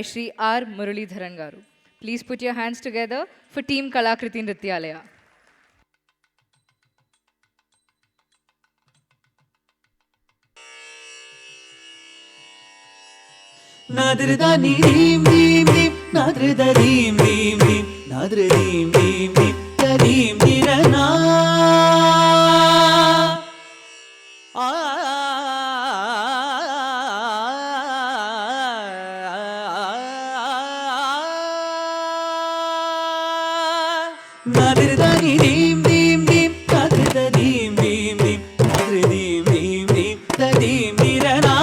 Shri R. Muralidharan Garu. Please put your hands together for Team Kalakriti Nrityalaya. Nadrida neem neem neem, nadrida neem neem neem, nadrida neem neem neem, tadim dirana. Nadrida neem neem neem, nadrida neem neem neem, nadrida neem neem neem, tadim dirana.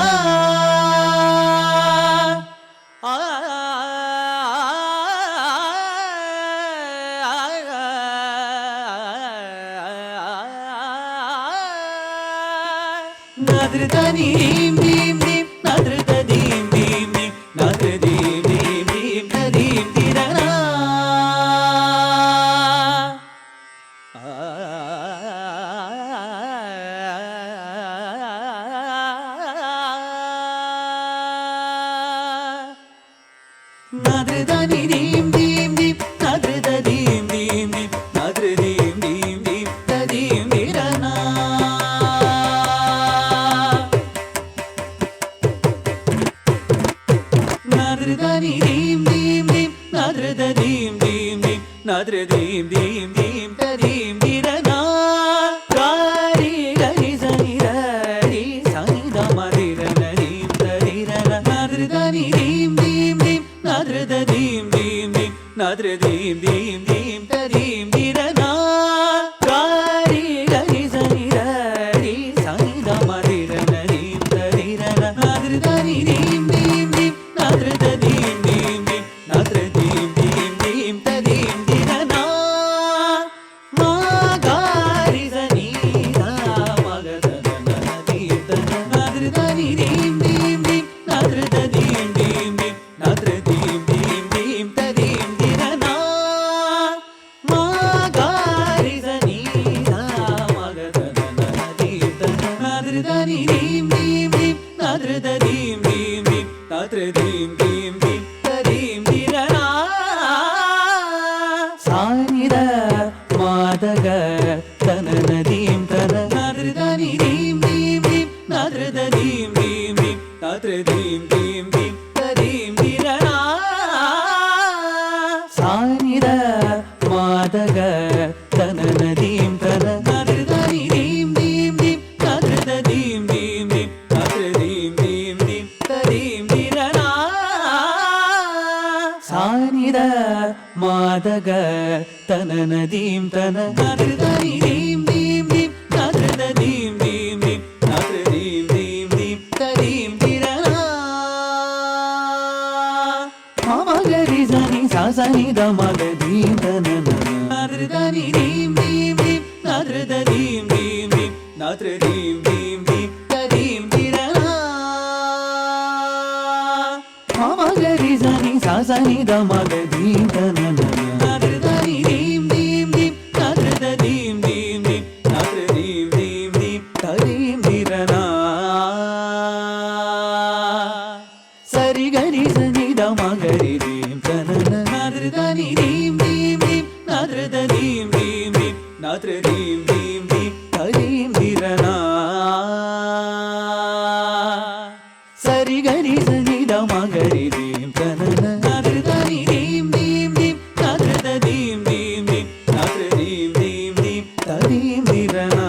Nadrida neem neem neem, nadrida neem neem neem, nadrida neem neem neem, tadim dirana. Nadrida neem neem neem, nadrida neem neem neem, nadrida neem neem neem, tadim dirana. Nadrida neem neem neem, nadrida neem neem neem, nadrida neem neem neem, tadim dirana. Gari gari sani gari sani da madirana neem tadirana. Nadrida neem neem neem, nadrida neem neem neem, nadrida neem neem neem, tadim dirana. Gari gari sani gari sani da madirana neem tadirana. Nadrida neem neem neem, nadrida neem neem neem, nadrida neem neem neem, tadim dirana. Ma gari sani da magadana neem tana. Nadrida neem neem neem, nadrida neem neem neem, nadrida neem neem neem, tadim dirana. Ma gari sani da magadana neem tana. Nadrida neem neem neem, nadrida neem neem neem, nadrida neem neem neem, tadim dirana. Sanida madaga tanana neem tana. Nadrida neem neem neem, nadrida neem neem neem, nadrida neem neem neem, tadim dirana. Sanida madaga tanana neem tana. Nadrida neem neem neem, nadrida neem neem neem, nadrida neem neem neem, tadim dirana. Sanida madaga tanana neem tana. Nadrida neem neem neem, nadrida neem neem neem, nadrida neem neem neem, tadim dirana. Mama gari sani sa sani da magadim tanana. Nadrida neem neem neem, nadrida neem neem neem, nadrida neem neem neem, tadim dirana. Mama gari sani sa sani da magadim tanana. Nadrida neem neem neem, nadrida neem neem neem, nadrida neem neem neem, tadim dirana. Sari gari sani da magadim tanana. Nadrida neem neem neem, nadrida neem neem neem, nadrida neem neem neem, tadim dirana. Sari gari sani da magadim tanana. Nadrida neem neem neem, nadrida neem neem neem, nadrida neem neem neem, tadim dirana.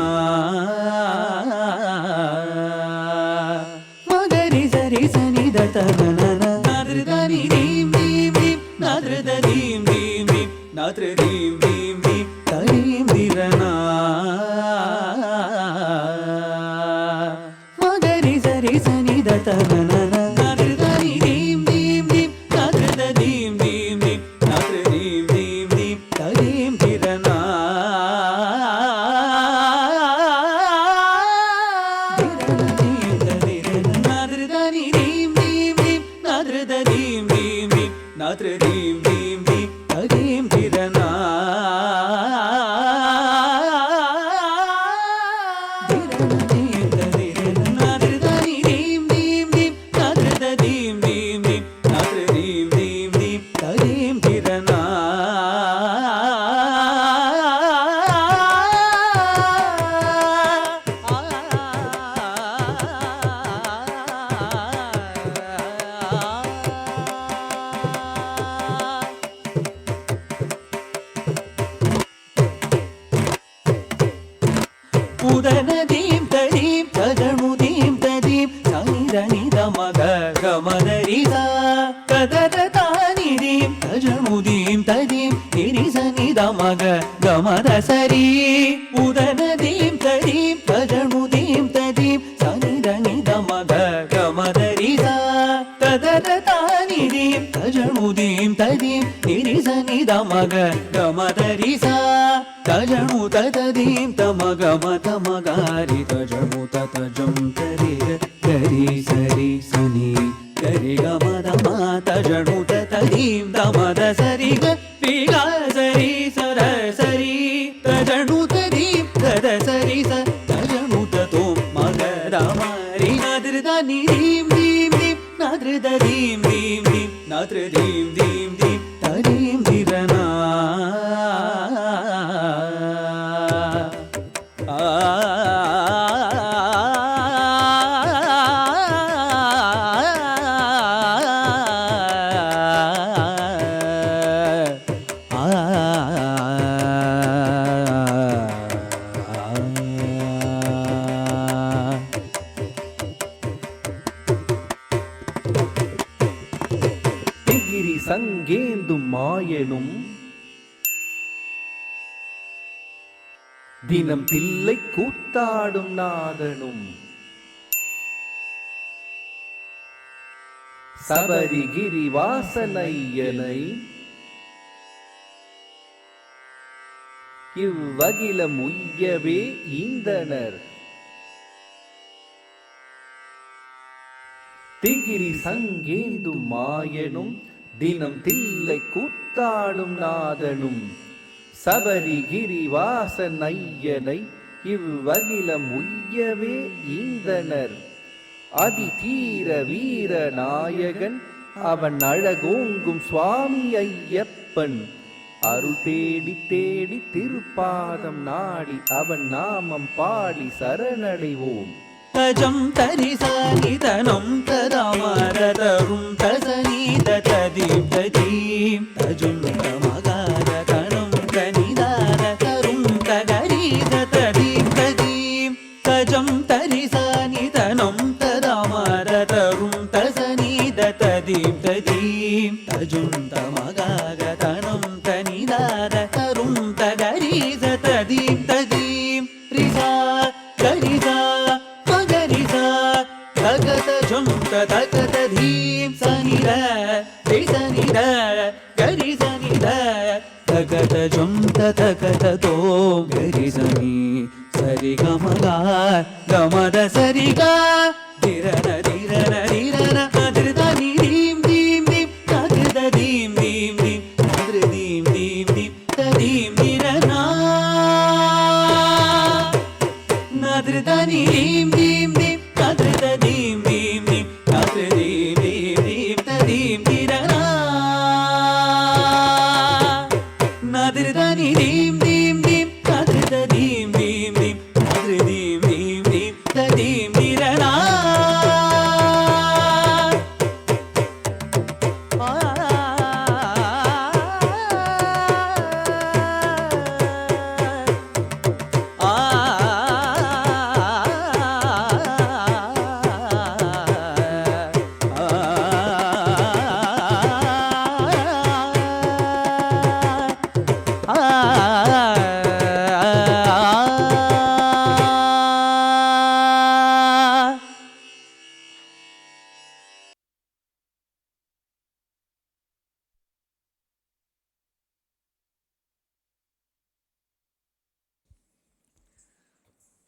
Magari sari sani da tanana. Nadrida neem neem neem, nadrida neem neem neem, nadrida neem neem neem, tadim dirana. Magari sari sani da tanana. Nadrida neem neem neem, nadrida neem neem neem, nadrida neem neem neem, tadim dirana. Nadrida neem neem neem, nadrida neem neem neem, nadrida neem neem neem, tadim dirana. Nadrida neem neem neem, nadrida neem neem neem, nadrida neem ಉದನದೀಂ ತದೀಂ ತದಣುದೀಂ ತದೀಂ ಸನಿದ ಮಗ ಗಮದರಿಸ ತದದ ತಾನಿದೀಂ ತಜಣುದೀಂ ತದೀಂ ನಿರಿಸನಿದ ಮಗ ಗಮದ ಸರಿ ಉದನದೀಂ ತದೀಂ ತಜಣುದೀಂ ತದೀಂ ಸನಿದ ನಿದ ಮಗ ಗಮದರಿಸ ತದದ ತಾನಿದೀಂ ತಜಣುದೀಂ ತದೀಂ ನಿರಿಸನಿದ ಮಗ ಗಮದರಿಸ ತಜಣು ತದೀಂ ತಮಗ ಮತ ಮಗಾರಿ ತಜಣು ತಜಂ ತರಿ ಗರಿ ಸರಿ ಸನಿ ಗರಿ ಗಮದ ಮಾತ ಜಣು ತದೀಂ ತಮದ ಸರಿ ಗ ಸರಿ ಸರ ಸರಿ ತಜಣು ತದೀಂ ತದ ಸರಿ ಸ ತಜಣು ತೋ ಮಗದ ಮಾರಿ ನದ್ರದ ನೀಂ ದೀಂ ದೀಂ ನದ್ರದ ದೀಂ ದೀಂ ದೀಂ ನದ್ರ ದೀಂ ದೀಂ ದೀಂ ತದೀಂ ದಿರನಾ சங்கேந்து மாயனும் தினம் தில்லை கூத்தாடும் நாதனும் சபரிகிரி வாசனையனை இவ்வகிலம் உய்யவே ஈந்தனர் திகிரி சங்கேந்து மாயனும் தினம் தில்லை கூத்தாடும் நாதனும் சபரிகிரி வாசனையனை இவ்வகிலம் உய்யவே ஈந்தனர் அதிதீர வீர நாயகன் அவன் அழகோங்கும் சுவாமி ஐயப்பன் அருள் தேடி தேடி திருப்பாதம் நாடி அவன் நாமம் பாடி சரணடைவோம். தஜம் தரிசனிதனம் ததமரதரும் தசனீத ததீம் ததீம் தஜும் தமகாரதனம் தனிதாரதரும் தகரீத ததீம் ததீம் தஜம் தரிசனிதனம் ததமரதரும் தசனீத ததீம் ததீம் தஜும் தமகாரதனம் தனிதாரதரும் தகரீத ததீம் ததீம் ரிசா கரிசா தகத ஜம் தகத தீம் சனித சனித கரி சனித தகத ஜம் தகத தோம் கரி சனி சரி கமகா கமத சரிகா திரன திரன திரன அதிர்த நீம் தீம் தீம் அதிர்த தீம் தீம் தீம் அதிர் தீம் தீம் தீம் தீம் திரனா அதிர்த நீம் தீம் தீம் அதிர்த தீம் தீம் தீம் அதிர் தீம் தீம் தீம் தீம் திரனா அதிர்த நீம் தீம் தீம் அதிர்த தீம் தீம் தீம் அதிர் தீம் தீம் தீம் தீம் திரனா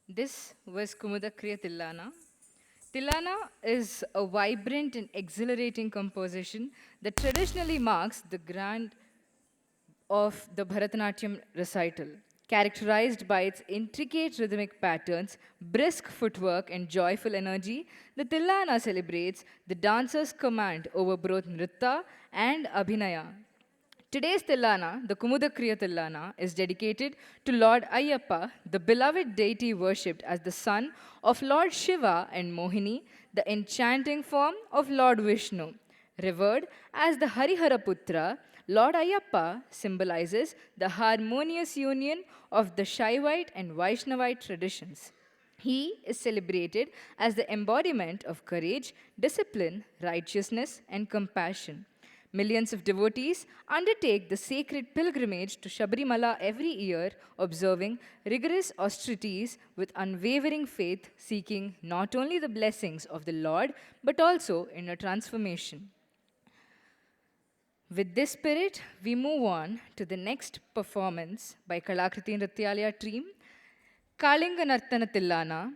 This was Kumudakriya Tillana. Tillana is a vibrant and exhilarating composition that traditionally marks the grand of the Bharatanatyam recital, characterized by its intricate rhythmic patterns, brisk footwork, and joyful energy. The Tillana celebrates the dancer's command over both Nritta and Abhinaya. Today's Tillana, the Kumudakriya Tillana, is dedicated to Lord Ayyappa, the beloved deity worshipped as the son of Lord Shiva and Mohini, the enchanting form of Lord Vishnu. Revered as the Hariharaputra, Lord Ayyappa symbolizes the harmonious union of the Shaivite and Vaishnavite traditions. He is celebrated as the embodiment of courage, discipline, righteousness, and compassion. Millions of devotees undertake the sacred pilgrimage to Shabrimala every year, observing rigorous austerities with unwavering faith, seeking not only the blessings of the Lord but also inner transformation. With this spirit, we move on to the next performance by Kalakriti Nrityalaya team, Kalinga Nartana Tillana,